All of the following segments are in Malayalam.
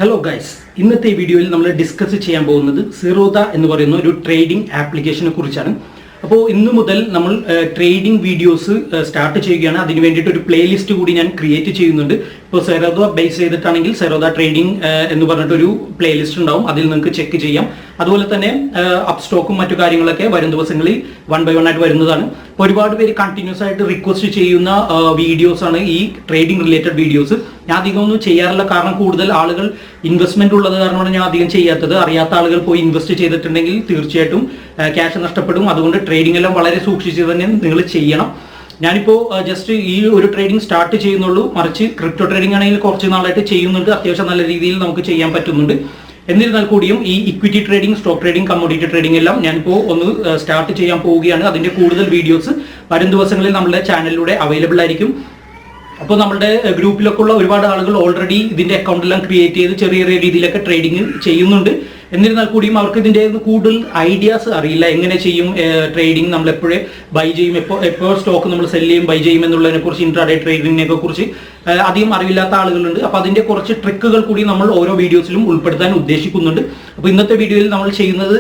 ഹലോ ഗൈസ്, ഇന്നത്തെ വീഡിയോയിൽ നമ്മൾ ഡിസ്കസ് ചെയ്യാൻ പോകുന്നത് Zerodha എന്ന് പറയുന്ന ഒരു ട്രേഡിംഗ് ആപ്ലിക്കേഷനെ കുറിച്ചാണ്. അപ്പോൾ ഇന്നു മുതൽ നമ്മൾ ട്രേഡിംഗ് വീഡിയോസ് സ്റ്റാർട്ട് ചെയ്യുകയാണ്. അതിന് വേണ്ടിയിട്ട് ഒരു പ്ലേലിസ്റ്റ് കൂടി ഞാൻ ക്രിയേറ്റ് ചെയ്യുന്നുണ്ട്. ഇപ്പോൾ Zerodha ബേസ് ചെയ്തിട്ടാണെങ്കിൽ Zerodha ട്രേഡിംഗ് എന്ന് പറഞ്ഞിട്ടൊരു പ്ലേലിസ്റ്റ് ഉണ്ടാവും, അതിൽ നിങ്ങൾക്ക് ചെക്ക് ചെയ്യാം. അതുപോലെ തന്നെ അപ്പ് സ്റ്റോക്കും മറ്റു കാര്യങ്ങളൊക്കെ വരും ദിവസങ്ങളിൽ 1 by 1 ആയിട്ട് വരുന്നതാണ്. അപ്പോൾ ഒരുപാട് പേര് കണ്ടിന്യൂസ് ആയിട്ട് റിക്വസ്റ്റ് ചെയ്യുന്ന വീഡിയോസ് ആണ് ഈ ട്രേഡിംഗ് റിലേറ്റഡ് വീഡിയോസ്. ഞാൻ അധികം ഒന്നും ചെയ്യാറില്ല, കാരണം കൂടുതൽ ആളുകൾ ഇൻവെസ്റ്റ്മെന്റ് ഉള്ളത് കാരണമാണ് ഞാൻ അധികം ചെയ്യാത്തത്. അറിയാത്ത ആളുകൾ പോയി ഇൻവെസ്റ്റ് ചെയ്തിട്ടുണ്ടെങ്കിൽ തീർച്ചയായിട്ടും ക്യാഷ് നഷ്ടപ്പെടും. അതുകൊണ്ട് ട്രേഡിംഗ് എല്ലാം വളരെ സൂക്ഷിച്ച് തന്നെ നിങ്ങൾ ചെയ്യണം. ഞാനിപ്പോൾ ജസ്റ്റ് ഈ ഒരു ട്രേഡിംഗ് സ്റ്റാർട്ട് ചെയ്യുന്നുള്ളൂ, മറിച്ച് ക്രിപ്റ്റോ ട്രേഡിംഗ് ആണെങ്കിൽ കുറച്ച് നാളായിട്ട് ചെയ്യുന്നുണ്ട്. അത്യാവശ്യം നല്ല രീതിയിൽ നമുക്ക് ചെയ്യാൻ പറ്റുന്നുണ്ട്. എന്നിരുന്നാൽ കൂടിയും ഈ equity trading, stock trading, commodity trading എല്ലാം ഞാനിപ്പോൾ ഒന്ന് സ്റ്റാർട്ട് ചെയ്യാൻ പോവുകയാണ്. അതിന്റെ കൂടുതൽ വീഡിയോസ് വരും ദിവസങ്ങളിൽ നമ്മുടെ ചാനലിലൂടെ അവൈലബിൾ ആയിരിക്കും. അപ്പോൾ നമ്മുടെ ഗ്രൂപ്പിലൊക്കെ ഉള്ള ഒരുപാട് ആളുകൾ ഓൾറെഡി ഇതിന്റെ അക്കൗണ്ടെല്ലാം ക്രിയേറ്റ് ചെയ്ത് ചെറിയ ചെറിയ രീതിയിലൊക്കെ ട്രേഡിംഗ് ചെയ്യുന്നുണ്ട്. എന്നിരുന്നാൽ കൂടിയും അവർക്ക് ഇതിന്റെ കൂടുതൽ ഐഡിയാസ് അറിയില്ല. എങ്ങനെ ചെയ്യും ട്രേഡിംഗ്, നമ്മൾ എപ്പോഴേ ബൈ ചെയ്യും, എപ്പോൾ സ്റ്റോക്ക് നമ്മൾ സെല് ചെയ്യും, ബൈ ചെയ്യും എന്നുള്ളതിനെ കുറിച്ച്, ഇൻട്രാഡേ ട്രേഡിങ്ങിനെ കുറിച്ച് അധികം അറിവില്ലാത്ത ആളുകളുണ്ട്. അപ്പോൾ അതിന്റെ കുറച്ച് ട്രിക്കുകൾ കൂടി നമ്മൾ ഓരോ വീഡിയോസിലും ഉൾപ്പെടുത്താൻ ഉദ്ദേശിക്കുന്നുണ്ട്. അപ്പോൾ ഇന്നത്തെ വീഡിയോയിൽ നമ്മൾ ചെയ്യുന്നത്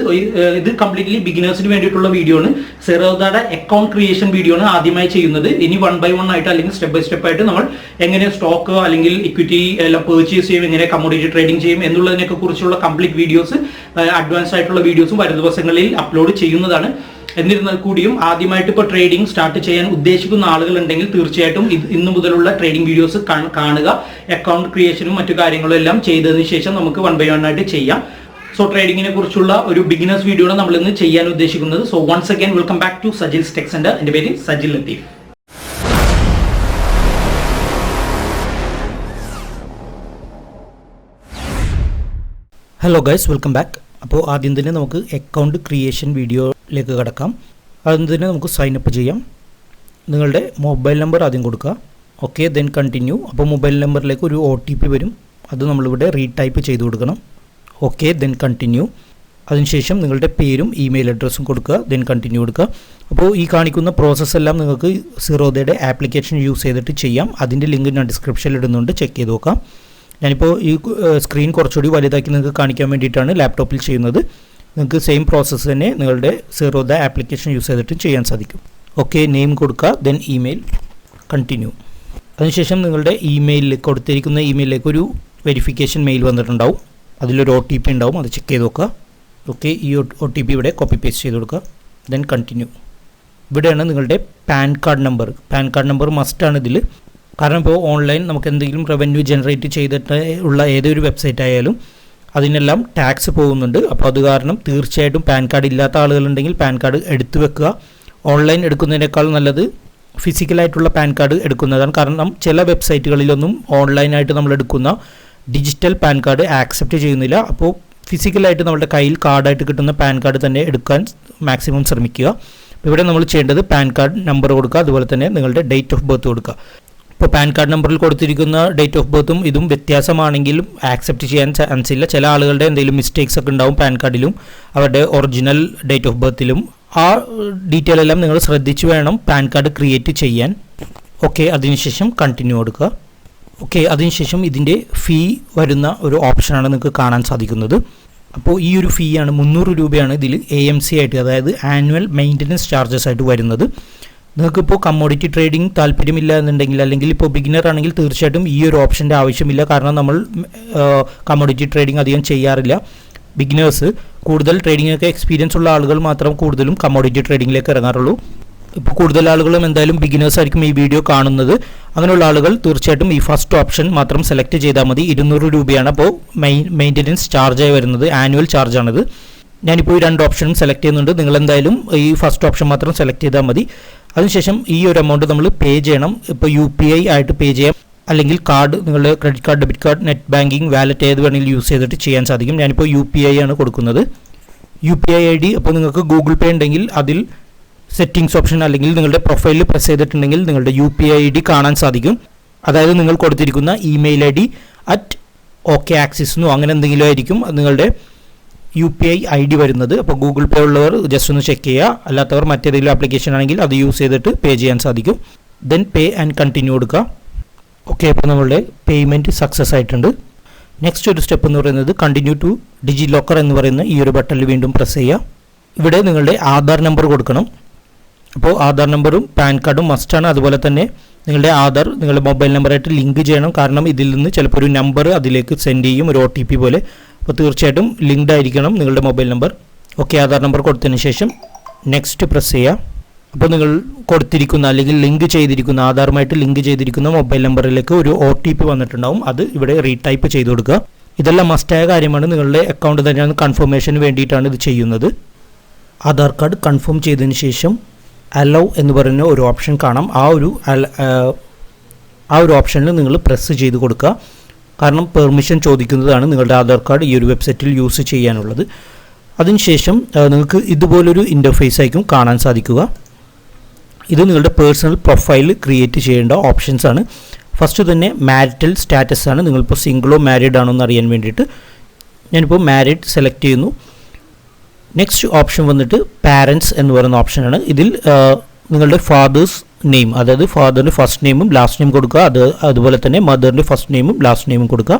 ഇത് കംപ്ലീറ്റ്ലി ബിഗിനേഴ്സിന് വേണ്ടിയിട്ടുള്ള വീഡിയോ ആണ്. Zerodha'യുടെ അക്കൗണ്ട് ക്രിയേഷൻ വീഡിയോ ആണ് ആദ്യമായി ചെയ്യുന്നത്. ഇനി 1 by 1 ആയിട്ട് അല്ലെങ്കിൽ സ്റ്റെപ്പ് ബൈ സ്റ്റെപ്പ് ആയിട്ട് നമ്മൾ എങ്ങനെ സ്റ്റോക്ക് അല്ലെങ്കിൽ ഇക്വിറ്റി എല്ലാം പർച്ചേസ് ചെയ്യും, എങ്ങനെ കമ്മോഡിറ്റി ട്രേഡിംഗ് ചെയ്യും എന്നുള്ളതിനൊക്കെ കുറിച്ചുള്ള കംപ്ലീറ്റ് വീഡിയോസ്, അഡ്വാൻസ് ആയിട്ടുള്ള വീഡിയോസും വരും ദിവസങ്ങളിൽ അപ്ലോഡ് ചെയ്യുന്നതാണ്. എന്നിരുന്നാൽ കൂടിയും ആദ്യമായിട്ട് ഇപ്പോൾ ട്രേഡിംഗ് സ്റ്റാർട്ട് ചെയ്യാൻ ഉദ്ദേശിക്കുന്ന ആളുകൾ ഉണ്ടെങ്കിൽ തീർച്ചയായിട്ടും ഇന്നു മുതലുള്ള ട്രേഡിംഗ് വീഡിയോസ് കാണുക. അക്കൗണ്ട് ക്രിയേഷനും മറ്റു കാര്യങ്ങളും എല്ലാം ചെയ്തതിനു ശേഷം നമുക്ക് 1 by 1 ആയിട്ട് ചെയ്യാം. സോ ട്രേഡിങ്ങിനെ കുറിച്ചുള്ള ഒരു ബിഗിനേഴ്സ് വീഡിയോ ആണ് നമ്മൾ ഇന്ന് ചെയ്യാൻ ഉദ്ദേശിക്കുന്നത്. So once again welcome back to Sajil's tech centre. എൻ്റെ പേര് Sajil Latheef. Hello guys, welcome back. അപ്പോൾ ആദ്യം തന്നെ നമുക്ക് അക്കൗണ്ട് ക്രിയേഷൻ വീഡിയോയിലേക്ക് കിടക്കാം. ആദ്യം തന്നെ നമുക്ക് സൈൻ അപ്പ് ചെയ്യാം. നിങ്ങളുടെ മൊബൈൽ നമ്പർ ആദ്യം കൊടുക്കുക. Okay, then continue. അപ്പോൾ മൊബൈൽ നമ്പറിലേക്ക് ഒരു OTP വരും, അത് നമ്മളിവിടെ റീടൈപ്പ് ചെയ്ത് കൊടുക്കണം. Okay, then continue. അതിനുശേഷം നിങ്ങളുടെ പേരും ഇമെയിൽ അഡ്രസ്സും കൊടുക്കുക, ദെൻ കണ്ടിന്യൂ കൊടുക്കുക. അപ്പോൾ ഈ കാണിക്കുന്ന പ്രോസസ്സ് എല്ലാം നിങ്ങൾക്ക് Zerodha'യുടെ ആപ്ലിക്കേഷൻ യൂസ് ചെയ്തിട്ട് ചെയ്യാം. അതിൻ്റെ ലിങ്ക് ഞാൻ ഡിസ്ക്രിപ്ഷനിൽ ഇടുന്നുണ്ട്, ചെക്ക് ചെയ്ത് നോക്കാം. ഞാനിപ്പോൾ ഈ സ്ക്രീൻ കുറച്ചുകൂടി വലുതാക്കി നിങ്ങൾക്ക് കാണിക്കാൻ വേണ്ടിയിട്ടാണ് ലാപ്ടോപ്പിൽ ചെയ്യുന്നത്. നിങ്ങൾക്ക് സെയിം പ്രോസസ്സ് തന്നെ നിങ്ങളുടെ Zerodha ആപ്ലിക്കേഷൻ യൂസ് ചെയ്തിട്ട് ചെയ്യാൻ സാധിക്കും. ഓക്കെ, നെയിം കൊടുക്കുക, ദെൻ ഇമെയിൽ, കണ്ടിന്യൂ. അതിനുശേഷം നിങ്ങളുടെ ഇമെയിലിൽ കൊടുത്തിരിക്കുന്ന ഇമെയിലിലേക്ക് ഒരു വെരിഫിക്കേഷൻ മെയിൽ വന്നിട്ടുണ്ടാവും. അതിലൊരു OTP ഉണ്ടാവും, അത് ചെക്ക് ചെയ്ത് നോക്കുക. ഓക്കെ, ഈ OTP ഇവിടെ കോപ്പി പേസ്റ്റ് ചെയ്ത് കൊടുക്കുക, ദെൻ കണ്ടിന്യൂ. ഇവിടെയാണ് നിങ്ങളുടെ പാൻ കാർഡ് നമ്പർ മസ്റ്റാണ് ഇതിൽ. കാരണം ഇപ്പോൾ ഓൺലൈൻ നമുക്ക് എന്തെങ്കിലും റവന്യൂ ജനറേറ്റ് ചെയ്തിട്ട് ഉള്ള ഏതൊരു വെബ്സൈറ്റ് ആയാലും അതിനെല്ലാം ടാക്സ് പോകുന്നുണ്ട്. അപ്പോൾ അത് കാരണം തീർച്ചയായിട്ടും പാൻ കാർഡ് ഇല്ലാത്ത ആളുകളുണ്ടെങ്കിൽ പാൻ കാർഡ് എടുത്തു വെക്കുക. ഓൺലൈൻ എടുക്കുന്നതിനേക്കാൾ നല്ലത് ഫിസിക്കലായിട്ടുള്ള പാൻ കാർഡ് എടുക്കുന്നതാണ്. കാരണം ചില വെബ്സൈറ്റുകളിലൊന്നും ഓൺലൈനായിട്ട് നമ്മൾ എടുക്കുന്ന ഡിജിറ്റൽ പാൻ കാർഡ് ആക്സെപ്റ്റ് ചെയ്യുന്നില്ല. അപ്പോൾ ഫിസിക്കലായിട്ട് നമ്മുടെ കയ്യിൽ കാർഡായിട്ട് കിട്ടുന്ന പാൻ കാർഡ് തന്നെ എടുക്കാൻ മാക്സിമം ശ്രമിക്കുക. ഇവിടെ നമ്മൾ ചെയ്യേണ്ടത് പാൻ കാർഡ് നമ്പർ കൊടുക്കുക, അതുപോലെ തന്നെ നിങ്ങളുടെ ഡേറ്റ് ഓഫ് ബർത്ത് കൊടുക്കുക. ഇപ്പോൾ പാൻ കാർഡ് നമ്പറിൽ കൊടുത്തിരിക്കുന്ന ഡേറ്റ് ഓഫ് ബർത്തും ഇതും വ്യത്യാസമാണെങ്കിലും ആക്സെപ്റ്റ് ചെയ്യാൻ ചാൻസ് ഇല്ല. ചില ആളുകളുടെ എന്തെങ്കിലും മിസ്റ്റേക്സ് ഒക്കെ ഉണ്ടാവും പാൻ കാർഡിലും അവരുടെ ഒറിജിനൽ ഡേറ്റ് ഓഫ് ബർത്തിലും. ആ ഡീറ്റെയിൽ എല്ലാം നിങ്ങൾ ശ്രദ്ധിച്ച് വേണം പാൻ കാർഡ് ക്രിയേറ്റ് ചെയ്യാൻ. ഓക്കെ, അതിനുശേഷം കണ്ടിന്യൂ കൊടുക്കുക. ഓക്കെ, അതിനുശേഷം ഇതിൻ്റെ ഫീ വരുന്ന ഒരു ഓപ്ഷനാണ് നിങ്ങൾക്ക് കാണാൻ സാധിക്കുന്നത്. അപ്പോൾ ഈ ഒരു ഫീ ആണ് 300 രൂപയാണ് ഇതിൽ AMC ആയിട്ട്, അതായത് ആനുവൽ മെയിൻ്റനൻസ് ചാർജസ് ആയിട്ട് വരുന്നത്. നിങ്ങൾക്കിപ്പോൾ കമ്മോഡിറ്റി ട്രേഡിംഗ് താല്പര്യമില്ല എന്നുണ്ടെങ്കിൽ, അല്ലെങ്കിൽ ഇപ്പോൾ ബിഗിനർ ആണെങ്കിൽ തീർച്ചയായിട്ടും ഈ ഒരു ഓപ്ഷൻ്റെ ആവശ്യമില്ല. കാരണം നമ്മൾ കമ്മോഡിറ്റി ട്രേഡിംഗ് അധികം ചെയ്യാറില്ല. ബിഗിനേഴ്സ്, കൂടുതൽ ട്രേഡിംഗ് ഒക്കെ എക്സ്പീരിയൻസ് ഉള്ള ആളുകൾ മാത്രം കൂടുതലും കമ്മോഡിറ്റി ട്രേഡിങ്ങിലേക്ക് ഇറങ്ങാറുള്ളൂ. ഇപ്പോൾ കൂടുതൽ ആളുകളും എന്തായാലും ബിഗിനേഴ്സ് ആയിരിക്കും ഈ വീഡിയോ കാണുന്നത്. അങ്ങനെയുള്ള ആളുകൾ തീർച്ചയായിട്ടും ഈ ഫസ്റ്റ് ഓപ്ഷൻ മാത്രം സെലക്ട് ചെയ്താൽ മതി. 200 രൂപയാണ് അപ്പോൾ മെയിൻ്റനൻസ് ചാർജായി വരുന്നത്, ആനുവൽ ചാർജാണിത്. ഞാനിപ്പോൾ ഈ 2 ഓപ്ഷനും സെലക്ട് ചെയ്യുന്നുണ്ട്. നിങ്ങൾ എന്തായാലും ഈ ഫസ്റ്റ് ഓപ്ഷൻ മാത്രം സെലക്ട് ചെയ്താൽ മതി. അതിനുശേഷം ഈ ഒരു എമൗണ്ട് നമ്മൾ പേ ചെയ്യണം. ഇപ്പോൾ UPI ആയിട്ട് പേ ചെയ്യാം, അല്ലെങ്കിൽ കാർഡ്, നിങ്ങളുടെ credit card, debit card, net banking, wallet ഏത് വേണമെങ്കിലും യൂസ് ചെയ്തിട്ട് ചെയ്യാൻ സാധിക്കും. ഞാനിപ്പോൾ UPI ആണ് കൊടുക്കുന്നത്. UPI ID, അപ്പോൾ നിങ്ങൾക്ക് ഗൂഗിൾ പേ ഉണ്ടെങ്കിൽ അതിൽ സെറ്റിംഗ്സ് ഓപ്ഷൻ അല്ലെങ്കിൽ നിങ്ങളുടെ പ്രൊഫൈലിൽ പ്രസ് ചെയ്തിട്ടുണ്ടെങ്കിൽ നിങ്ങളുടെ UPI ID കാണാൻ സാധിക്കും. അതായത് നിങ്ങൾ കൊടുത്തിരിക്കുന്ന ഇമെയിൽ ID @OKAccess അങ്ങനെ എന്തെങ്കിലും ആയിരിക്കും നിങ്ങളുടെ UPI ID വരുന്നത്. അപ്പോൾ ഗൂഗിൾ പേ ഉള്ളവർ ജസ്റ്റ് ഒന്ന് ചെക്ക് ചെയ്യുക. അല്ലാത്തവർ മറ്റേതെങ്കിലും ആപ്ലിക്കേഷൻ ആണെങ്കിൽ അത് യൂസ് ചെയ്തിട്ട് പേ ചെയ്യാൻ സാധിക്കും. ദെൻ പേ ആൻഡ് കണ്ടിന്യൂ കൊടുക്കുക. ഓക്കെ, അപ്പോൾ നമ്മളുടെ പേയ്മെൻറ്റ് സക്സസ് ആയിട്ടുണ്ട്. നെക്സ്റ്റ് ഒരു സ്റ്റെപ്പ് എന്ന് പറയുന്നത് കണ്ടിന്യൂ ടു ഡിജി ലോക്കർ എന്ന് പറയുന്ന ഈ ഒരു ബട്ടണിൽ വീണ്ടും പ്രസ് ചെയ്യുക. ഇവിടെ നിങ്ങളുടെ ആധാർ നമ്പർ കൊടുക്കണം. അപ്പോൾ ആധാർ നമ്പറും പാൻ കാർഡും മസ്റ്റാണ്. അതുപോലെ തന്നെ നിങ്ങളുടെ ആധാർ നിങ്ങളുടെ മൊബൈൽ നമ്പറായിട്ട് ലിങ്ക് ചെയ്യണം. കാരണം ഇതിൽ നിന്ന് ചിലപ്പോൾ ഒരു നമ്പർ അതിലേക്ക് സെൻഡ് ചെയ്യും, ഒരു OTP പോലെ. അപ്പോൾ തീർച്ചയായിട്ടും ലിങ്ക്ഡ് ആയിരിക്കണം നിങ്ങളുടെ mobile number. Okay, Aadhaar number കൊടുത്തതിന് ശേഷം നെക്സ്റ്റ് പ്രസ് ചെയ്യുക. അപ്പോൾ നിങ്ങൾ കൊടുത്തിരിക്കുന്ന അല്ലെങ്കിൽ ലിങ്ക് ചെയ്തിരിക്കുന്ന ആധാറുമായിട്ട് ലിങ്ക് ചെയ്തിരിക്കുന്ന മൊബൈൽ നമ്പറിലേക്ക് ഒരു OTP വന്നിട്ടുണ്ടാവും. അത് ഇവിടെ റീടൈപ്പ് ചെയ്ത് കൊടുക്കുക. ഇതെല്ലാം മസ്റ്റായ കാര്യമാണ്. നിങ്ങളുടെ അക്കൗണ്ട് തന്നെയാണ് കൺഫർമേഷന് വേണ്ടിയിട്ടാണ് ഇത് ചെയ്യുന്നത്. ആധാർ കാർഡ് കൺഫേം ചെയ്തതിന് ശേഷം അലൗ എന്ന് പറയുന്ന ഒരു ഓപ്ഷൻ കാണാം. ആ ഒരു ഓപ്ഷനിൽ നിങ്ങൾ പ്രസ് ചെയ്ത് കൊടുക്കുക. കാരണം പെർമിഷൻ ചോദിക്കുന്നതാണ് നിങ്ങളുടെ ആധാർ കാർഡ് ഈ ഒരു വെബ്സൈറ്റിൽ യൂസ് ചെയ്യാനുള്ളത്. അതിനുശേഷം നിങ്ങൾക്ക് ഇതുപോലൊരു ഇൻ്റർഫേസ് ആയിരിക്കും കാണാൻ സാധിക്കുക. ഇത് നിങ്ങളുടെ പേഴ്സണൽ പ്രൊഫൈൽ ക്രിയേറ്റ് ചെയ്യേണ്ട ഓപ്ഷൻസ് ആണ്. ഫസ്റ്റ് തന്നെ മാരിറ്റൽ സ്റ്റാറ്റസ് ആണ്. നിങ്ങളിപ്പോൾ സിംഗിളോ മാരീഡ് ആണോ എന്ന് അറിയാൻ വേണ്ടിയിട്ട് ഞാനിപ്പോൾ മാരീഡ് സെലക്ട് ചെയ്യുന്നു. നെക്സ്റ്റ് ഓപ്ഷൻ വന്നിട്ട് പാരൻസ് എന്ന് പറയുന്ന ഓപ്ഷനാണ്. ഇതിൽ നിങ്ങളുടെ ഫാദേഴ്സ് നെയിം, അതായത് ഫാദറിൻ്റെ ഫസ്റ്റ് നെയിമും ലാസ്റ്റ് നെയിം കൊടുക്കുക. അതുപോലെ തന്നെ മദറിൻ്റെ ഫസ്റ്റ് നെയിമും ലാസ്റ്റ് നെയിമും കൊടുക്കുക.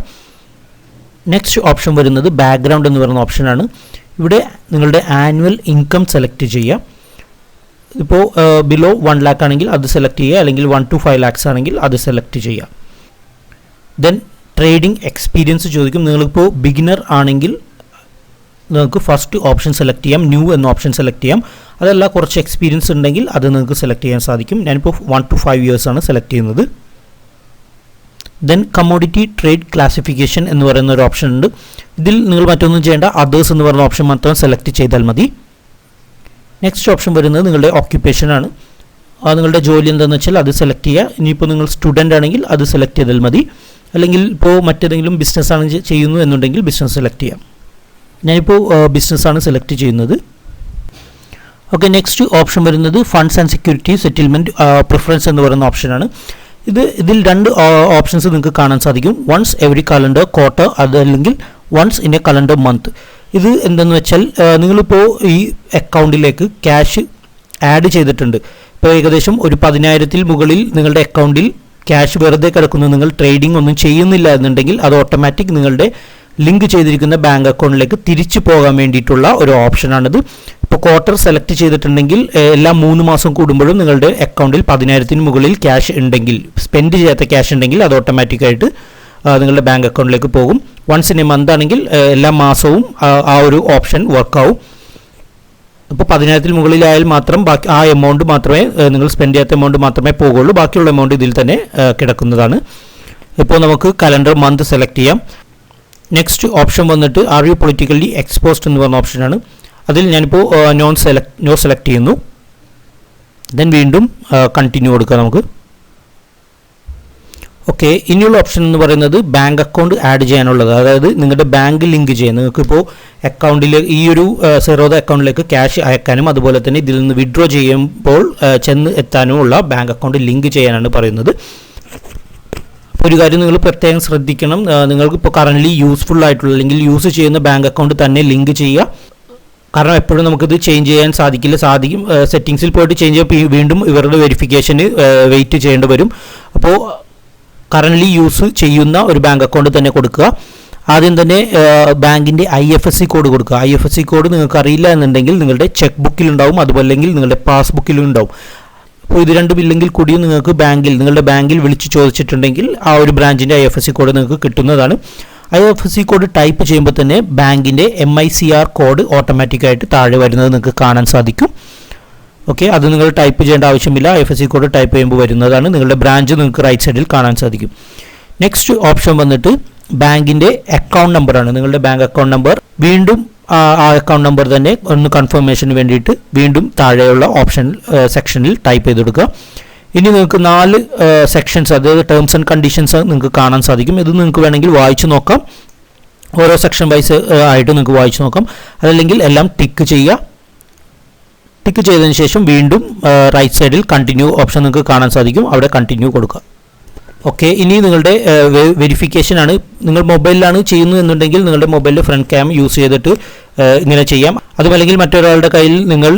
നെക്സ്റ്റ് ഓപ്ഷൻ വരുന്നത് ബാക്ക്ഗ്രൗണ്ട് എന്ന് പറയുന്ന ഓപ്ഷനാണ്. ഇവിടെ നിങ്ങളുടെ ആനുവൽ ഇൻകം സെലക്ട് ചെയ്യുക. ഇപ്പോൾ ബിലോ 1 lakh ആണെങ്കിൽ അത് സെലക്ട് ചെയ്യുക, അല്ലെങ്കിൽ 1 to 5 lakhs ആണെങ്കിൽ അത് സെലക്ട് ചെയ്യുക. ദെൻ ട്രേഡിംഗ് എക്സ്പീരിയൻസ് ചോദിക്കും. നിങ്ങളിപ്പോൾ ബിഗിനർ ആണെങ്കിൽ നിങ്ങൾക്ക് ഫസ്റ്റ് ഓപ്ഷൻ സെലക്ട് ചെയ്യാം, ന്യൂ എന്ന ഓപ്ഷൻ സെലക്ട് ചെയ്യാം. അതല്ല കുറച്ച് എക്സ്പീരിയൻസ് ഉണ്ടെങ്കിൽ അത് നിങ്ങൾക്ക് സെലക്ട് ചെയ്യാൻ സാധിക്കും. ഞാനിപ്പോൾ 1 to 5 years ആണ് സെലക്ട് ചെയ്യുന്നത്. ദെൻ കമ്മോഡിറ്റി ട്രേഡ് ക്ലാസിഫിക്കേഷൻ എന്ന് പറയുന്ന ഒരു ഓപ്ഷൻ ഉണ്ട്. ഇതിൽ നിങ്ങൾ മറ്റൊന്നും ചെയ്യേണ്ട, അതേഴ്സ് എന്ന് പറയുന്ന ഓപ്ഷൻ മാത്രം സെലക്ട് ചെയ്താൽ മതി. നെക്സ്റ്റ് ഓപ്ഷൻ വരുന്നത് നിങ്ങളുടെ ഓക്യുപ്പേഷനാണ്. നിങ്ങളുടെ ജോലി എന്താണെന്ന് വെച്ചാൽ അത് സെലക്ട് ചെയ്യുക. ഇനിയിപ്പോൾ നിങ്ങൾ സ്റ്റുഡൻ്റ് ആണെങ്കിൽ അത് സെലക്ട് ചെയ്താൽ മതി. അല്ലെങ്കിൽ ഇപ്പോൾ മറ്റേതെങ്കിലും ബിസിനസ്സാണ് ചെയ്യുന്നു എന്നുണ്ടെങ്കിൽ ബിസിനസ് സെലക്ട് ചെയ്യാം. ഞാനിപ്പോൾ ബിസിനസ്സാണ് സെലക്ട് ചെയ്യുന്നത്. ഓക്കെ, നെക്സ്റ്റ് ഓപ്ഷൻ വരുന്നത് funds and security settlement preference എന്ന് പറയുന്ന ഓപ്ഷനാണ്. ഇതിൽ 2 ഓപ്ഷൻസ് നിങ്ങൾക്ക് കാണാൻ സാധിക്കും. വൺസ് എവറി കലണ്ടർ ക്വാർട്ടർ, അതല്ലെങ്കിൽ once in a calendar month. ഇത് എന്തെന്ന് വെച്ചാൽ നിങ്ങളിപ്പോൾ ഈ അക്കൗണ്ടിലേക്ക് ക്യാഷ് ആഡ് ചെയ്തിട്ടുണ്ട്. ഇപ്പോൾ ഏകദേശം ഒരു 10,000-ൽ മുകളിൽ നിങ്ങളുടെ അക്കൗണ്ടിൽ ക്യാഷ് വെറുതെ കിടക്കുന്നു, നിങ്ങൾ ട്രേഡിംഗ് ഒന്നും ചെയ്യുന്നില്ല എന്നുണ്ടെങ്കിൽ അത് ഓട്ടോമാറ്റിക് നിങ്ങളുടെ ലിങ്ക് ചെയ്തിരിക്കുന്ന ബാങ്ക് അക്കൗണ്ടിലേക്ക് തിരിച്ചു പോകാൻ വേണ്ടിയിട്ടുള്ള ഒരു ഓപ്ഷനാണിത്. ഇപ്പോൾ ക്വാർട്ടർ സെലക്ട് ചെയ്തിട്ടുണ്ടെങ്കിൽ എല്ലാ 3 മാസം കൂടുമ്പോഴും നിങ്ങളുടെ അക്കൗണ്ടിൽ 10,000-ന് മുകളിൽ ക്യാഷ് ഉണ്ടെങ്കിൽ, സ്പെൻഡ് ചെയ്യാത്ത ക്യാഷ് ഉണ്ടെങ്കിൽ അത് ഓട്ടോമാറ്റിക്കായിട്ട് നിങ്ങളുടെ ബാങ്ക് അക്കൗണ്ടിലേക്ക് പോകും. വൺസ് ഇൻ എ മന്ത് ആണെങ്കിൽ എല്ലാ മാസവും ആ ഒരു ഓപ്ഷൻ വർക്കാവും. ഇപ്പോൾ 10,000-ൽ മുകളിലായാൽ മാത്രം ബാക്കി ആ എമൗണ്ട് മാത്രമേ നിങ്ങൾ സ്പെൻഡ് ചെയ്യാത്ത എമൗണ്ട് മാത്രമേ പോകുള്ളൂ. ബാക്കിയുള്ള എമൗണ്ട് ഇതിൽ തന്നെ കിടക്കുന്നതാണ്. ഇപ്പോൾ നമുക്ക് കലണ്ടർ മന്ത് സെലക്ട് ചെയ്യാം. നെക്സ്റ്റ് ഓപ്ഷൻ വന്നിട്ട് ആർ യു പൊളിറ്റിക്കലി എക്സ്പോസ്ഡ് എന്ന് പറഞ്ഞ ഓപ്ഷനാണ്. അതിൽ ഞാനിപ്പോൾ നോ സെലക്ട് ചെയ്യുന്നു. ദെൻ വീണ്ടും കണ്ടിന്യൂ കൊടുക്കുക നമുക്ക്. ഓക്കെ, ഇനിയുള്ള ഓപ്ഷൻ എന്ന് പറയുന്നത് ബാങ്ക് അക്കൗണ്ട് ആഡ് ചെയ്യാനുള്ളത്. അതായത് നിങ്ങളുടെ ബാങ്ക് ലിങ്ക് ചെയ്യാൻ, നിങ്ങൾക്കിപ്പോൾ അക്കൗണ്ടിൽ ഈ ഒരു സെറോദ അക്കൗണ്ടിലേക്ക് ക്യാഷ് അയക്കാനും അതുപോലെ തന്നെ ഇതിൽ നിന്ന് വിഡ്രോ ചെയ്യുമ്പോൾ ചെന്ന് എത്താനുമുള്ള ബാങ്ക് അക്കൗണ്ട് ലിങ്ക് ചെയ്യാനാണ് പറയുന്നത്. ഒരു കാര്യം നിങ്ങൾ പ്രത്യേകം ശ്രദ്ധിക്കണം, നിങ്ങൾക്ക് ഇപ്പോൾ കറൻ്റ്ലി യൂസ്ഫുൾ ആയിട്ടുള്ള അല്ലെങ്കിൽ യൂസ് ചെയ്യുന്ന ബാങ്ക് അക്കൗണ്ട് തന്നെ ലിങ്ക് ചെയ്യുക. കാരണം എപ്പോഴും നമുക്കിത് ചേഞ്ച് ചെയ്യാൻ സാധിക്കും. സെറ്റിങ്സിൽ പോയിട്ട് ചേഞ്ച് ചെയ്യുമ്പോൾ വീണ്ടും ഇവരുടെ വെരിഫിക്കേഷന് വെയിറ്റ് ചെയ്യേണ്ടി വരും. അപ്പോൾ കറൻ്റ്ലി യൂസ് ചെയ്യുന്ന ഒരു ബാങ്ക് അക്കൗണ്ട് തന്നെ കൊടുക്കുക. ആദ്യം തന്നെ ബാങ്കിൻ്റെ IFSC കോഡ് കൊടുക്കുക. IFSC കോഡ് നിങ്ങൾക്ക് അറിയില്ല എന്നുണ്ടെങ്കിൽ നിങ്ങളുടെ ചെക്ക് ബുക്കിലുണ്ടാവും, അതുപോലെ അല്ലെങ്കിൽ നിങ്ങളുടെ പാസ്ബുക്കിലും ഉണ്ടാവും. അപ്പോൾ ഇത് രണ്ടും ഇല്ലെങ്കിൽ കൂടിയും നിങ്ങൾക്ക് നിങ്ങളുടെ ബാങ്കിൽ വിളിച്ച് ചോദിച്ചിട്ടുണ്ടെങ്കിൽ ആ ഒരു ബ്രാഞ്ചിൻ്റെ IFSC കോഡ് നിങ്ങൾക്ക് കിട്ടുന്നതാണ്. IFSC കോഡ് ടൈപ്പ് ചെയ്യുമ്പോൾ തന്നെ ബാങ്കിൻ്റെ MICR കോഡ് ഓട്ടോമാറ്റിക്കായിട്ട് താഴെ വരുന്നത് നിങ്ങൾക്ക് കാണാൻ സാധിക്കും. ഓക്കെ, അത് നിങ്ങൾ ടൈപ്പ് ചെയ്യേണ്ട ആവശ്യമില്ല. IFSC കോഡ് ടൈപ്പ് ചെയ്യുമ്പോൾ വരുന്നതാണ്. നിങ്ങളുടെ ബ്രാഞ്ച് നിങ്ങൾക്ക് റൈറ്റ് സൈഡിൽ കാണാൻ സാധിക്കും. നെക്സ്റ്റ് ഓപ്ഷൻ വന്നിട്ട് ബാങ്കിൻ്റെ അക്കൗണ്ട് നമ്പറാണ്. നിങ്ങളുടെ ബാങ്ക് അക്കൗണ്ട് നമ്പർ വീണ്ടും ആ അക്കൗണ്ട് നമ്പർ തന്നെ ഒന്ന് കൺഫർമേഷന് വേണ്ടിയിട്ട് വീണ്ടും താഴെയുള്ള സെക്ഷനിൽ ടൈപ്പ് ചെയ്ത് കൊടുക്കുക. ഇനി നിങ്ങൾക്ക് 4 സെക്ഷൻസ്, അതായത് ടേംസ് ആൻഡ് കണ്ടീഷൻസ് നിങ്ങൾക്ക് കാണാൻ സാധിക്കും. ഇത് നിങ്ങൾക്ക് വേണമെങ്കിൽ വായിച്ചു നോക്കാം. ഓരോ സെക്ഷൻ വൈസ് ആയിട്ട് നിങ്ങൾക്ക് വായിച്ചു നോക്കാം. അതല്ലെങ്കിൽ എല്ലാം ടിക്ക് ചെയ്യുക. ടിക്ക് ചെയ്തതിന് ശേഷം വീണ്ടും റൈറ്റ് സൈഡിൽ കണ്ടിന്യൂ ഓപ്ഷൻ നിങ്ങൾക്ക് കാണാൻ സാധിക്കും. അവിടെ കണ്ടിന്യൂ കൊടുക്കുക. ഓക്കെ, ഇനി നിങ്ങളുടെ വെരിഫിക്കേഷനാണ്. നിങ്ങൾ മൊബൈലിലാണ് ചെയ്യുന്നതെന്നുണ്ടെങ്കിൽ നിങ്ങളുടെ മൊബൈലിൽ ഫ്രണ്ട് ക്യാം യൂസ് ചെയ്തിട്ട് ഇങ്ങനെ ചെയ്യാം. അതുമല്ലെങ്കിൽ മറ്റൊരാളുടെ കയ്യിൽ നിങ്ങൾ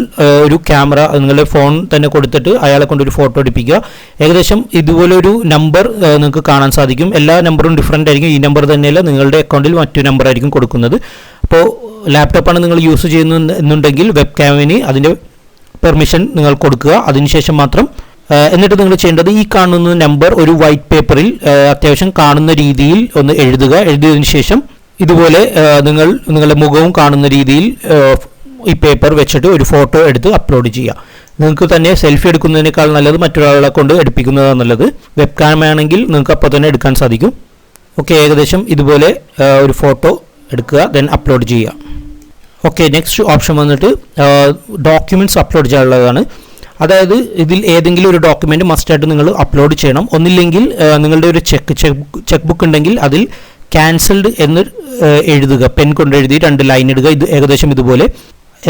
ഒരു ക്യാമറ നിങ്ങളുടെ ഫോൺ തന്നെ കൊടുത്തിട്ട് അയാളെ കൊണ്ടൊരു ഫോട്ടോ എടുപ്പിക്കുക. ഏകദേശം ഇതുപോലെ ഒരു നമ്പർ നിങ്ങൾക്ക് കാണാൻ സാധിക്കും. എല്ലാ നമ്പറും ഡിഫറൻ്റ് ആയിരിക്കും. ഈ നമ്പർ തന്നെയല്ല, നിങ്ങളുടെ അക്കൗണ്ടിൽ മറ്റൊരു നമ്പർ ആയിരിക്കും കൊടുക്കുന്നത്. അപ്പോൾ ലാപ്ടോപ്പാണ് നിങ്ങൾ യൂസ് ചെയ്യുന്നുണ്ടെങ്കിൽ വെബ് ക്യാമിന് അതിൻ്റെ പെർമിഷൻ നിങ്ങൾ കൊടുക്കുക. അതിനുശേഷം മാത്രം എന്നിട്ട് നിങ്ങൾ ചെയ്യേണ്ടത് ഈ കാണുന്ന നമ്പർ ഒരു വൈറ്റ് പേപ്പറിൽ അത്യാവശ്യം കാണുന്ന രീതിയിൽ ഒന്ന് എഴുതുക. എഴുതിയതിനു ശേഷം ഇതുപോലെ നിങ്ങളുടെ മുഖവും കാണുന്ന രീതിയിൽ ഈ പേപ്പർ വെച്ചിട്ട് ഒരു ഫോട്ടോ എടുത്ത് അപ്ലോഡ് ചെയ്യുക. നിങ്ങൾക്ക് തന്നെ സെൽഫി എടുക്കുന്നതിനേക്കാൾ നല്ലത് മറ്റൊരാളെ കൊണ്ട് എടുപ്പിക്കുന്നതാണ് നല്ലത്. വെബ് ക്യാം ആണെങ്കിൽ നിങ്ങൾക്ക് അപ്പോൾ തന്നെ എടുക്കാൻ സാധിക്കും. ഓക്കെ, ഏകദേശം ഇതുപോലെ ഒരു ഫോട്ടോ എടുക്കുക, ദെൻ അപ്ലോഡ് ചെയ്യുക. ഓക്കെ, നെക്സ്റ്റ് ഓപ്ഷൻ വന്നിട്ട് ഡോക്യുമെൻറ്റ്സ് അപ്ലോഡ് ചെയ്യാനുള്ളതാണ്. അതായത് ഇതിൽ ഏതെങ്കിലും ഒരു ഡോക്യുമെൻറ്റ് മസ്റ്റായിട്ട് നിങ്ങൾ അപ്ലോഡ് ചെയ്യണം. ഒന്നില്ലെങ്കിൽ നിങ്ങളുടെ ഒരു ചെക്ക് ബുക്ക് ഉണ്ടെങ്കിൽ അതിൽ ക്യാൻസൽഡ് എന്ന് എഴുതുക, പെൻ കൊണ്ട് എഴുതി 2 ലൈൻ ഇടുക, ഇത് ഏകദേശം ഇതുപോലെ,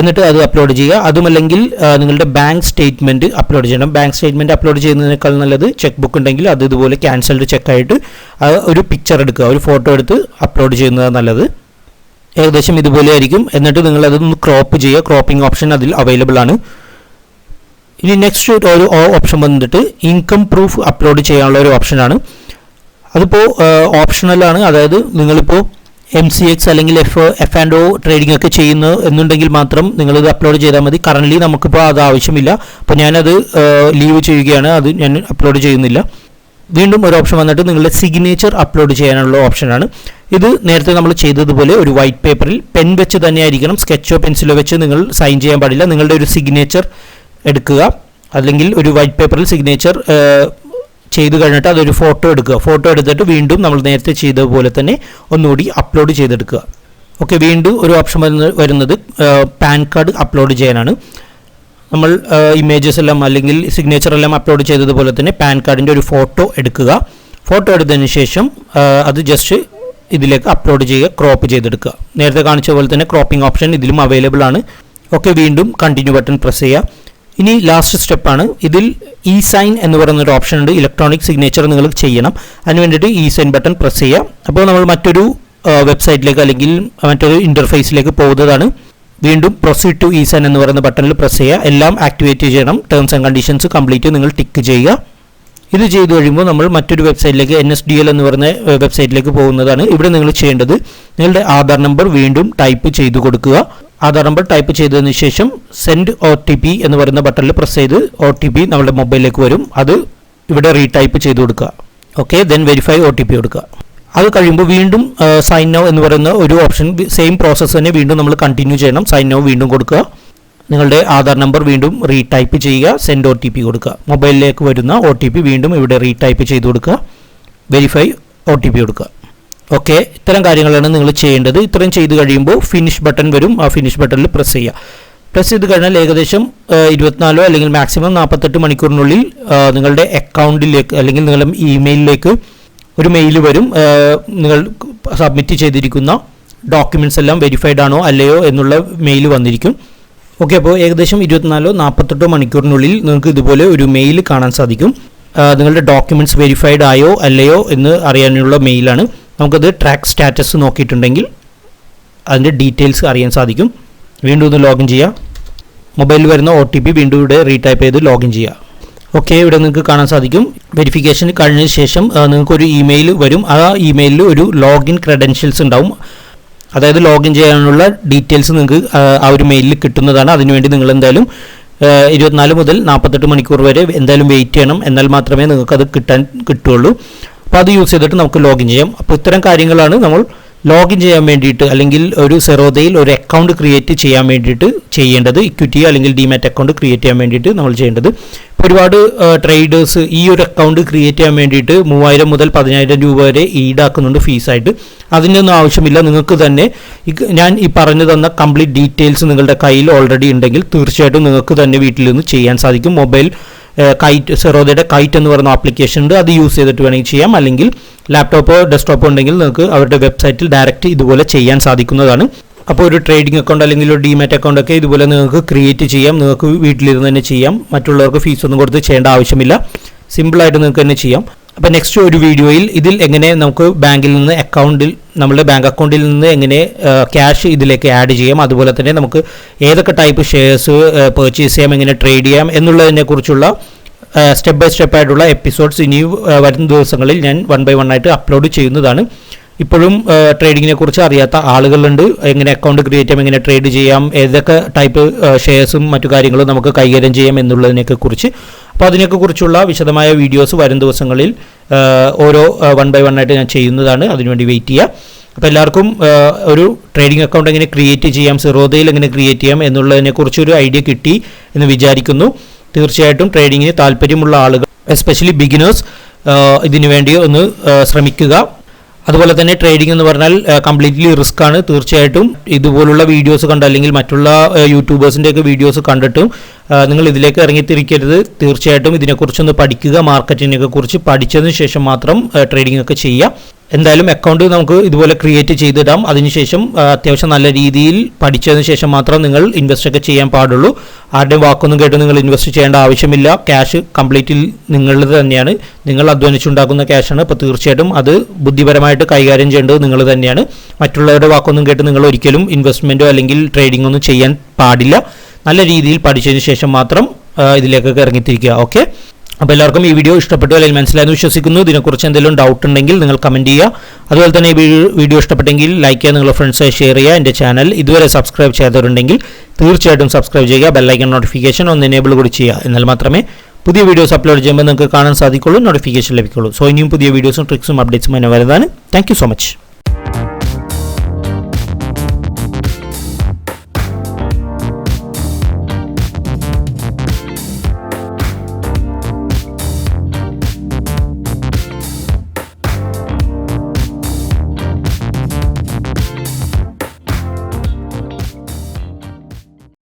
എന്നിട്ട് അത് അപ്ലോഡ് ചെയ്യുക. അതുമല്ലെങ്കിൽ നിങ്ങളുടെ ബാങ്ക് സ്റ്റേറ്റ്മെൻറ്റ് അപ്ലോഡ് ചെയ്യണം. ബാങ്ക് സ്റ്റേറ്റ്മെൻറ്റ് അപ്ലോഡ് ചെയ്യുന്നതിനേക്കാൾ നല്ലത് ചെക്ക് ബുക്ക് ഉണ്ടെങ്കിൽ അത് ഇതുപോലെ ക്യാൻസൽഡ് ചെക്കായിട്ട് ഒരു പിക്ചർ എടുക്കുക, ഒരു ഫോട്ടോ എടുത്ത് അപ്ലോഡ് ചെയ്യുന്നതാണ് നല്ലത്. ഏകദേശം ഇതുപോലെ ആയിരിക്കും. എന്നിട്ട് നിങ്ങളതൊന്ന് ക്രോപ്പ് ചെയ്യുക. ക്രോപ്പിംഗ് ഓപ്ഷൻ അതിൽ അവൈലബിൾ ആണ്. ഇനി നെക്സ്റ്റ് ഒരു ഓപ്ഷൻ വന്നിട്ട് ഇൻകം പ്രൂഫ് അപ്ലോഡ് ചെയ്യാനുള്ള ഒരു ഓപ്ഷനാണ്. അതിപ്പോൾ ഓപ്ഷണലാണ്. അതായത് നിങ്ങളിപ്പോൾ MCX അല്ലെങ്കിൽ F&O ട്രേഡിംഗ് ഒക്കെ ചെയ്യുന്നു എന്നുണ്ടെങ്കിൽ മാത്രം നിങ്ങളിത് അപ്ലോഡ് ചെയ്താൽ മതി. കറൻ്റ്ലി നമുക്കിപ്പോൾ അത് ആവശ്യമില്ല. അപ്പോൾ ഞാനത് ലീവ് ചെയ്യുകയാണ്, അത് ഞാൻ അപ്ലോഡ് ചെയ്യുന്നില്ല. വീണ്ടും ഒരു ഓപ്ഷൻ വന്നിട്ട് നിങ്ങളുടെ സിഗ്നേച്ചർ അപ്ലോഡ് ചെയ്യാനുള്ള ഓപ്ഷനാണ്. ഇത് നേരത്തെ നമ്മൾ ചെയ്തതുപോലെ ഒരു വൈറ്റ് പേപ്പറിൽ പെൻ വെച്ച് തന്നെ ആയിരിക്കണം. സ്കെച്ചോ പെൻസിലോ വെച്ച് നിങ്ങൾ സൈൻ ചെയ്യാൻ പാടില്ല. നിങ്ങളുടെ ഒരു സിഗ്നേച്ചർ എടുക്കുക, അല്ലെങ്കിൽ ഒരു വൈറ്റ് പേപ്പറിൽ സിഗ്നേച്ചർ ചെയ്ത് കഴിഞ്ഞിട്ട് അതൊരു ഫോട്ടോ എടുക്കുക. ഫോട്ടോ എടുത്തിട്ട് വീണ്ടും നമ്മൾ നേരത്തെ ചെയ്തതുപോലെ തന്നെ ഒന്നുകൂടി അപ്ലോഡ് ചെയ്തെടുക്കുക. ഓക്കെ, വീണ്ടും ഒരു ഓപ്ഷൻ വരുന്നത് പാൻ കാർഡ് അപ്ലോഡ് ചെയ്യാനാണ്. നമ്മൾ ഇമേജസ് എല്ലാം അല്ലെങ്കിൽ സിഗ്നേച്ചർ എല്ലാം അപ്ലോഡ് ചെയ്തതുപോലെ തന്നെ പാൻ കാർഡിൻ്റെ ഒരു ഫോട്ടോ എടുക്കുക. ഫോട്ടോ എടുത്തതിന് ശേഷം അത് ജസ്റ്റ് ഇതിലേക്ക് അപ്ലോഡ് ചെയ്യുക, ക്രോപ്പ് ചെയ്തെടുക്കുക. നേരത്തെ കാണിച്ച പോലെ തന്നെ ക്രോപ്പിംഗ് ഓപ്ഷൻ ഇതിലും അവൈലബിൾ ആണ്. ഓക്കെ, വീണ്ടും കണ്ടിന്യൂ ബട്ടൺ പ്രസ് ചെയ്യുക. ഇനി ലാസ്റ്റ് സ്റ്റെപ്പാണ്. ഇതിൽ ഇ സൈൻ എന്ന് പറയുന്നൊരു ഓപ്ഷൻ ഉണ്ട്. ഇലക്ട്രോണിക് സിഗ്നേച്ചർ നിങ്ങൾ ചെയ്യണം. അതിന് വേണ്ടിയിട്ട് ഇ സൈൻ ബട്ടൺ പ്രസ് ചെയ്യുക. അപ്പോൾ നമ്മൾ മറ്റൊരു വെബ്സൈറ്റിലേക്ക് അല്ലെങ്കിൽ മറ്റൊരു ഇൻ്റർഫേസിലേക്ക് പോകുന്നതാണ്. വീണ്ടും പ്രൊസീഡ് ടു ഇ സൈൻ എന്ന് പറയുന്ന ബട്ടണിൽ പ്രസ് ചെയ്യുക. എല്ലാം ആക്ടിവേറ്റ് ചെയ്യണം. ടേംസ് ആൻഡ് കണ്ടീഷൻസ് കംപ്ലീറ്റ് നിങ്ങൾ ടിക്ക് ചെയ്യുക. ഇത് ചെയ്തു കഴിയുമ്പോൾ നമ്മൾ മറ്റൊരു വെബ്സൈറ്റിലേക്ക് NSDL എന്ന് പറയുന്ന വെബ്സൈറ്റിലേക്ക് പോകുന്നതാണ്. ഇവിടെ നിങ്ങൾ ചെയ്യേണ്ടത് നിങ്ങളുടെ ആധാർ നമ്പർ വീണ്ടും ടൈപ്പ് ചെയ്തു കൊടുക്കുക. ആധാർ നമ്പർ ടൈപ്പ് ചെയ്തതിന് ശേഷം സെൻഡ് OTP എന്ന് പറയുന്ന ബട്ടണിൽ പ്രസ് ചെയ്ത് OTP നമ്മുടെ മൊബൈലിലേക്ക് വരും. അത് ഇവിടെ റീടൈപ്പ് ചെയ്ത് കൊടുക്കുക. ഓക്കെ, ദെൻ വെരിഫൈ OTP കൊടുക്കുക. അത് കഴിയുമ്പോൾ വീണ്ടും സൈൻ നൗ എന്ന് പറയുന്ന ഒരു ഓപ്ഷൻ, സെയിം പ്രോസസ്സ് തന്നെ വീണ്ടും നമ്മൾ കണ്ടിന്യൂ ചെയ്യണം. സൈൻ നൗ വീണ്ടും കൊടുക്കുക. നിങ്ങളുടെ ആധാർ നമ്പർ വീണ്ടും റീടൈപ്പ് ചെയ്യുക. സെൻഡ് OTP കൊടുക്കുക. മൊബൈലിലേക്ക് വരുന്ന OTP വീണ്ടും ഇവിടെ റീടൈപ്പ് ചെയ്ത് കൊടുക്കുക. വെരിഫൈ OTP കൊടുക്കുക. ഓക്കെ, ഇത്തരം കാര്യങ്ങളാണ് നിങ്ങൾ ചെയ്യേണ്ടത്. ഇത്രയും ചെയ്ത് കഴിയുമ്പോൾ ഫിനിഷ് ബട്ടൺ വരും. ആ ഫിനിഷ് ബട്ടണിൽ പ്രസ് ചെയ്യുക. പ്രസ് ചെയ്ത് കഴിഞ്ഞാൽ ഏകദേശം 24 അല്ലെങ്കിൽ മാക്സിമം 48 മണിക്കൂറിനുള്ളിൽ നിങ്ങളുടെ അക്കൗണ്ടിലേക്ക് അല്ലെങ്കിൽ നിങ്ങളുടെ ഇമെയിലിലേക്ക് ഒരു മെയിൽ വരും. നിങ്ങൾ സബ്മിറ്റ് ചെയ്തിരിക്കുന്ന ഡോക്യുമെൻറ്റ്സ് എല്ലാം വെരിഫൈഡ് ആണോ അല്ലയോ എന്നുള്ള മെയിൽ വന്നിരിക്കും. ഓക്കെ, അപ്പോൾ ഏകദേശം 24-48 മണിക്കൂറിനുള്ളിൽ നിങ്ങൾക്ക് ഇതുപോലെ ഒരു മെയിൽ കാണാൻ സാധിക്കും. നിങ്ങളുടെ ഡോക്യുമെൻറ്റ്സ് വെരിഫൈഡ് ആയോ അല്ലയോ എന്ന് അറിയാനുള്ള മെയിലാണ്. നമുക്കത് ട്രാക്ക് സ്റ്റാറ്റസ് നോക്കിയിട്ടുണ്ടെങ്കിൽ അതിൻ്റെ ഡീറ്റെയിൽസ് അറിയാൻ സാധിക്കും. വീണ്ടും ഒന്ന് ലോഗിൻ ചെയ്യുക. മൊബൈലിൽ വരുന്ന OTP വീണ്ടും ഇവിടെ റീടൈപ്പ് ചെയ്ത് ലോഗിൻ ചെയ്യുക. ഓക്കെ, ഇവിടെ നിങ്ങൾക്ക് കാണാൻ സാധിക്കും വെരിഫിക്കേഷൻ കഴിഞ്ഞതിന് ശേഷം നിങ്ങൾക്കൊരു ഇമെയിൽ വരും. ആ ഇമെയിലിൽ ഒരു ലോഗിൻ ക്രെഡൻഷ്യൽസ് ഉണ്ടാവും. അതായത് ലോഗിൻ ചെയ്യാനുള്ള ഡീറ്റെയിൽസ് നിങ്ങൾക്ക് ആ ഒരു മെയിലിൽ കിട്ടുന്നതാണ്. അതിനുവേണ്ടി നിങ്ങൾ എന്തായാലും 24 മുതൽ 48 മണിക്കൂർ വരെ എന്തായാലും വെയിറ്റ് ചെയ്യണം. എന്നാൽ മാത്രമേ നിങ്ങൾക്കത് കിട്ടുകയുള്ളൂ. അപ്പോൾ അത് യൂസ് ചെയ്തിട്ട് നമുക്ക് ലോഗിൻ ചെയ്യാം. അപ്പോൾ ഇത്തരം കാര്യങ്ങളാണ് നമ്മൾ ലോഗിൻ ചെയ്യാൻ വേണ്ടിയിട്ട് അല്ലെങ്കിൽ ഒരു സെറോദയിൽ ഒരു അക്കൗണ്ട് ക്രിയേറ്റ് ചെയ്യാൻ വേണ്ടിയിട്ട് ചെയ്യേണ്ടത്. ഇക്വിറ്റി അല്ലെങ്കിൽ ഡിമാറ്റ് അക്കൗണ്ട് ക്രിയേറ്റ് ചെയ്യാൻ വേണ്ടിയിട്ട് നമ്മൾ ചെയ്യേണ്ടത്. ഇപ്പോൾ ഒരുപാട് ട്രേഡേഴ്സ് ഈ ഒരു അക്കൗണ്ട് ക്രിയേറ്റ് ചെയ്യാൻ വേണ്ടിയിട്ട് 3000 മുതൽ 10000 രൂപ വരെ ഈടാക്കുന്നുണ്ട് ഫീസായിട്ട്. അതിൻ്റെ ഒന്നും ആവശ്യമില്ല. നിങ്ങൾക്ക് തന്നെ ഞാൻ ഈ പറഞ്ഞു തന്ന കംപ്ലീറ്റ് ഡീറ്റെയിൽസ് നിങ്ങളുടെ കയ്യിൽ ഓൾറെഡി ഉണ്ടെങ്കിൽ തീർച്ചയായിട്ടും നിങ്ങൾക്ക് തന്നെ വീട്ടിൽ നിന്ന് ചെയ്യാൻ സാധിക്കും. മൊബൈൽ കൈറ്റ് സെറോദയുടെ കൈറ്റ് എന്ന് പറയുന്ന ആപ്ലിക്കേഷൻ ഉണ്ട്. അത് യൂസ് ചെയ്തിട്ട് വേണമെങ്കിൽ ചെയ്യാം. അല്ലെങ്കിൽ ലാപ്ടോപ്പോ ഡെസ്ക്ടോപ്പോ ഉണ്ടെങ്കിൽ നിങ്ങൾക്ക് അവരുടെ വെബ്സൈറ്റിൽ ഡയറക്റ്റ് ഇതുപോലെ ചെയ്യാൻ സാധിക്കുന്നതാണ്. അപ്പോൾ ഒരു ട്രേഡിംഗ് അക്കൗണ്ട് അല്ലെങ്കിൽ ഒരു ഡിമാറ്റ് അക്കൗണ്ട് ഒക്കെ ഇതുപോലെ നിങ്ങൾക്ക് ക്രിയേറ്റ് ചെയ്യാം. നിങ്ങൾക്ക് വീട്ടിലിരുന്ന് തന്നെ ചെയ്യാം. മറ്റുള്ളവർക്ക് ഫീസൊന്നും കൊടുത്ത് ചെയ്യേണ്ട ആവശ്യമില്ല. സിമ്പിളായിട്ട് നിങ്ങൾക്ക് തന്നെ ചെയ്യാം. അപ്പോൾ നെക്സ്റ്റ് ഒരു വീഡിയോയിൽ ഇതിൽ എങ്ങനെ നമുക്ക് ബാങ്കിൽ നിന്ന് നമ്മുടെ ബാങ്ക് അക്കൗണ്ടിൽ നിന്ന് എങ്ങനെ ക്യാഷ് ഇതിലേക്ക് ആഡ് ചെയ്യാം, അതുപോലെ തന്നെ നമുക്ക് ഏതൊക്കെ ടൈപ്പ് ഷെയർസ് പർച്ചേസ് ചെയ്യാം, എങ്ങനെ ട്രേഡ് ചെയ്യാം എന്നുള്ളതിനെക്കുറിച്ചുള്ള സ്റ്റെപ്പ് ബൈ സ്റ്റെപ്പ് ആയിട്ടുള്ള എപ്പിസോഡ്സ് ഇനി വരുന്ന ദിവസങ്ങളിൽ ഞാൻ 1 by 1 ആയിട്ട് അപ്ലോഡ് ചെയ്യുന്നതാണ്. ഇപ്പോഴും ട്രേഡിങ്ങിനെ കുറിച്ച് അറിയാത്ത ആളുകളുണ്ട്. എങ്ങനെ അക്കൗണ്ട് ക്രിയേറ്റ് ചെയ്യാം, എങ്ങനെ ട്രേഡ് ചെയ്യാം, ഏതൊക്കെ ടൈപ്പ് ഷെയർസും മറ്റു കാര്യങ്ങളും നമുക്ക് കൈകാര്യം ചെയ്യാം എന്നുള്ളതിനെയൊക്കെ കുറിച്ച്. അപ്പോൾ അതിനെയൊക്കെ കുറിച്ചുള്ള വിശദമായ വീഡിയോസ് വരും ദിവസങ്ങളിൽ ഓരോ 1 by 1 ആയിട്ട് ഞാൻ ചെയ്യുന്നതാണ്. അതിനുവേണ്ടി വെയിറ്റ് ചെയ്യുക. അപ്പോൾ എല്ലാവർക്കും ഒരു ട്രേഡിംഗ് അക്കൗണ്ട് എങ്ങനെ ക്രിയേറ്റ് ചെയ്യാം, സിറോദയിൽ എങ്ങനെ ക്രിയേറ്റ് ചെയ്യാം എന്നുള്ളതിനെക്കുറിച്ചൊരു ഐഡിയ കിട്ടി എന്ന് വിചാരിക്കുന്നു. തീർച്ചയായിട്ടും ട്രേഡിങ്ങിന് താല്പര്യമുള്ള ആളുകൾ, എസ്പെഷ്യലി ബിഗിനേഴ്സ്, ഇതിനു വേണ്ടി ഒന്ന് ശ്രമിക്കുക. അതുപോലെ തന്നെ ട്രേഡിംഗ് എന്ന് പറഞ്ഞാൽ കംപ്ലീറ്റ്ലി റിസ്ക് ആണ്. തീർച്ചയായിട്ടും ഇതുപോലുള്ള വീഡിയോസ് കണ്ട് അല്ലെങ്കിൽ മറ്റുള്ള യൂട്യൂബേഴ്സിൻ്റെയൊക്കെ വീഡിയോസ് കണ്ടിട്ടും നിങ്ങൾ ഇതിലേക്ക് ഇറങ്ങിത്തിരിക്കരുത്. തീർച്ചയായിട്ടും ഇതിനെക്കുറിച്ചൊന്ന് പഠിക്കുക. മാർക്കറ്റിനെ കുറിച്ച് പഠിച്ചതിന് ശേഷം മാത്രം ട്രേഡിംഗ് ഒക്കെ ചെയ്യുക. എന്തായാലും അക്കൗണ്ട് നമുക്ക് ഇതുപോലെ ക്രിയേറ്റ് ചെയ്തിടാം. അതിനുശേഷം അത്യാവശ്യം നല്ല രീതിയിൽ പഠിച്ചതിന് ശേഷം മാത്രം നിങ്ങൾ ഇൻവെസ്റ്റ് ഒക്കെ ചെയ്യാൻ പാടുള്ളൂ. ആരുടെയും വാക്കൊന്നും കേട്ട് നിങ്ങൾ ഇൻവെസ്റ്റ് ചെയ്യേണ്ട ആവശ്യമില്ല. ക്യാഷ് കംപ്ലീറ്റ്ലി നിങ്ങളുടേത് തന്നെയാണ്. നിങ്ങൾ അധ്വാനിച്ചുണ്ടാക്കുന്ന ക്യാഷാണ്. അപ്പോൾ തീർച്ചയായിട്ടും അത് ബുദ്ധിപരമായിട്ട് കൈകാര്യം ചെയ്യേണ്ടത് നിങ്ങൾ തന്നെയാണ്. മറ്റുള്ളവരുടെ വാക്കൊന്നും കേട്ട് നിങ്ങൾ ഒരിക്കലും ഇൻവെസ്റ്റ്മെൻറ്റോ അല്ലെങ്കിൽ ട്രേഡിംഗ് ഒന്നും ചെയ്യാൻ പാടില്ല. നല്ല രീതിയിൽ പഠിച്ചതിന് ശേഷം മാത്രം ഇതിലേക്കൊക്കെ ഇറങ്ങിത്തിരിക്കുക. ഓക്കെ, അപ്പോൾ എല്ലാവർക്കും ഈ വീഡിയോ ഇഷ്ടപ്പെട്ടു അല്ലെങ്കിൽ മനസ്സിലായെന്ന് വിശ്വസിക്കുന്നു. ഇതിനെക്കുറിച്ച് എന്തെങ്കിലും ഡൗട്ട് ഉണ്ടെങ്കിൽ നിങ്ങൾ കമൻറ്റ് ചെയ്യുക. അതുപോലെ തന്നെ ഈ വീഡിയോ ഇഷ്ടപ്പെട്ടെങ്കിൽ ലൈക്ക് ചെയ്യുക, നിങ്ങളുടെ ഫ്രണ്ട്സായി ഷെയർ ചെയ്യുക. എൻ്റെ ചാനൽ ഇതുവരെ സബ്സ്ക്രൈബ് ചെയ്യാത്തവരുണ്ടെങ്കിൽ തീർച്ചയായിട്ടും സബ്സ്ക്രൈബ് ചെയ്യുക. ബെല്ലൈക്കൺ നോട്ടിഫിക്കേഷൻ ഒന്ന് എനേബിൾ കൂടി ചെയ്യുക. എന്നാൽ മാത്രമേ പുതിയ വീഡിയോസ് അപ്ലോഡ് ചെയ്യുമ്പോൾ നിങ്ങൾക്ക് കാണാൻ സാധിക്കുള്ളൂ, നോട്ടിഫിക്കേഷൻ ലഭിക്കുള്ളൂ. സോ ഇനിയും പുതിയ വീഡിയോസും ട്രിക്സും അപ്ഡേറ്റ്സും എന്നെ വരുന്നതാണ്. Thank you so much.